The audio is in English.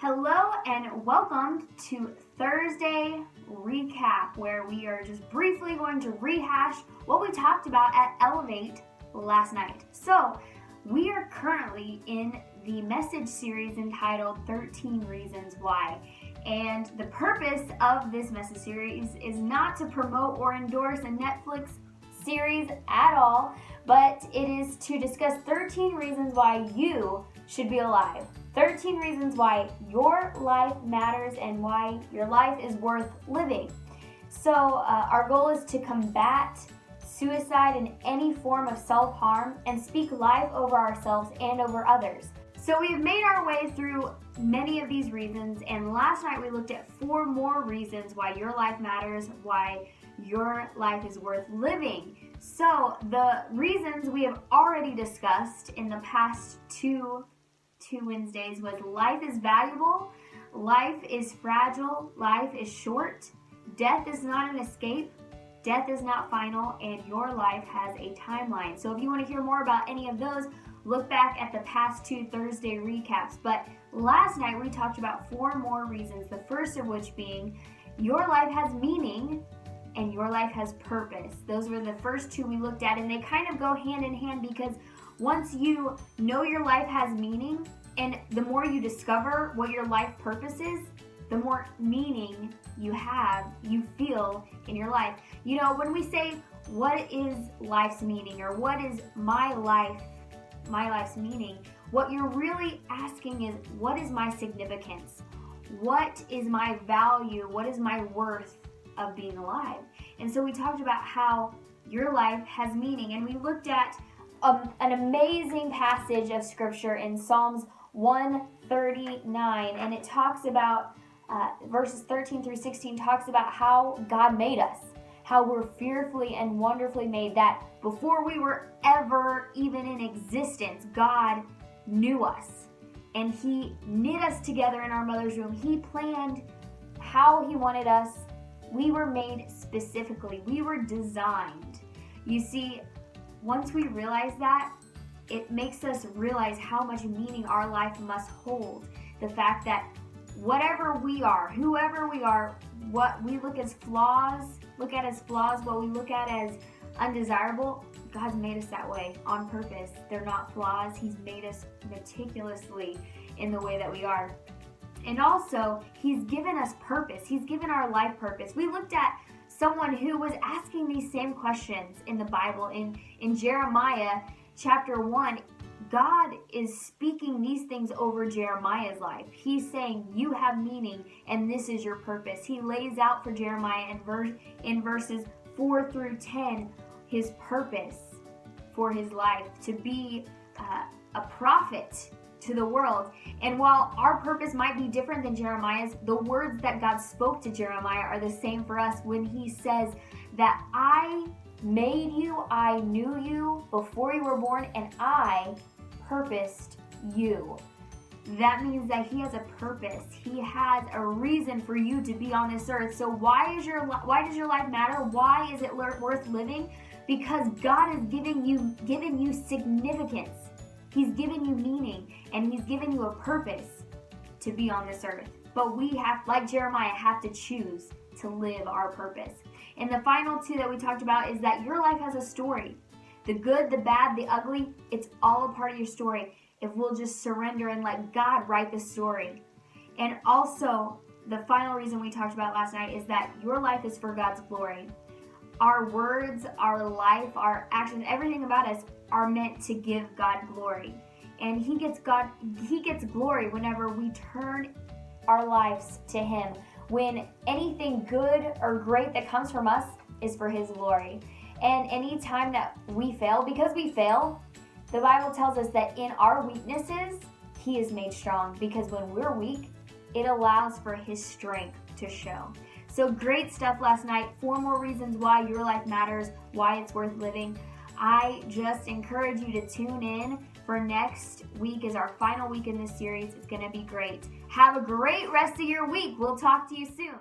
Hello and welcome to Thursday Recap, where we are just briefly going to rehash what we talked about at Elevate last night. So, we are currently in the message series entitled 13 Reasons Why. And the purpose of this message series is not to promote or endorse a Netflix series at all, but it is to discuss 13 reasons why you should be alive. 13 reasons why your life matters and why your life is worth living. So our goal is to combat suicide and any form of self-harm and speak life over ourselves and over others. So we've made our way through many of these reasons, and last night we looked at 4 more reasons why your life matters, why your life is worth living. So the reasons we have already discussed in the past two Wednesdays was life is valuable, life is fragile, life is short, death is not an escape, death is not final, and your life has a timeline. So if you want to hear more about any of those, look back at the past 2 Thursday recaps. But last night we talked about 4 more reasons, the first of which being your life has meaning and your life has purpose. Those were the first 2 we looked at, and they kind of go hand in hand because once you know your life has meaning, and the more you discover what your life purpose is, the more meaning you feel in your life. You know, when we say, what is life's meaning, or what is my life's meaning, what you're really asking is, what is my significance? What is my value? What is my worth of being alive? And so we talked about how your life has meaning, and we looked at an amazing passage of scripture in Psalms 139, and it talks about verses 13 through 16 talks about how God made us, how we're fearfully and wonderfully made, that before we were ever even in existence, God knew us, and He knit us together in our mother's womb. He planned how He wanted us. We were made specifically. We were designed. You see, once we realize that, it makes us realize how much meaning our life must hold. The fact that whatever we are, whoever we are, what we look at as flaws, what we look at as undesirable, God's made us that way on purpose. They're not flaws. He's made us meticulously in the way that we are. And also, He's given us purpose. He's given our life purpose. We looked at someone who was asking these same questions in the Bible. In Jeremiah chapter 1, God is speaking these things over Jeremiah's life. He's saying, you have meaning and this is your purpose. He lays out for Jeremiah in verses 4 through 10 his purpose for his life, to be a prophet to the world. And while our purpose might be different than Jeremiah's, the words that God spoke to Jeremiah are the same for us when He says that I made you, I knew you before you were born, and I purposed you. That means that He has a purpose. He has a reason for you to be on this earth. So why does your life matter? Why is it worth living? Because God has given you significance. He's given you meaning, and He's given you a purpose to be on this earth. But we have, like Jeremiah, have to choose to live our purpose. And the final 2 that we talked about is that your life has a story. The good, the bad, the ugly, it's all a part of your story if we'll just surrender and let God write the story. And also, the final reason we talked about last night is that your life is for God's glory. Our words, our life, our actions, everything about us are meant to give God glory. And He gets glory whenever we turn our lives to Him. When anything good or great that comes from us is for His glory. And any time that we fail, because we fail, the Bible tells us that in our weaknesses, He is made strong. Because when we're weak, it allows for His strength to show. So great stuff last night. 4 more reasons why your life matters, why it's worth living. I just encourage you to tune in for next week is our final week in this series. It's going to be great. Have a great rest of your week. We'll talk to you soon.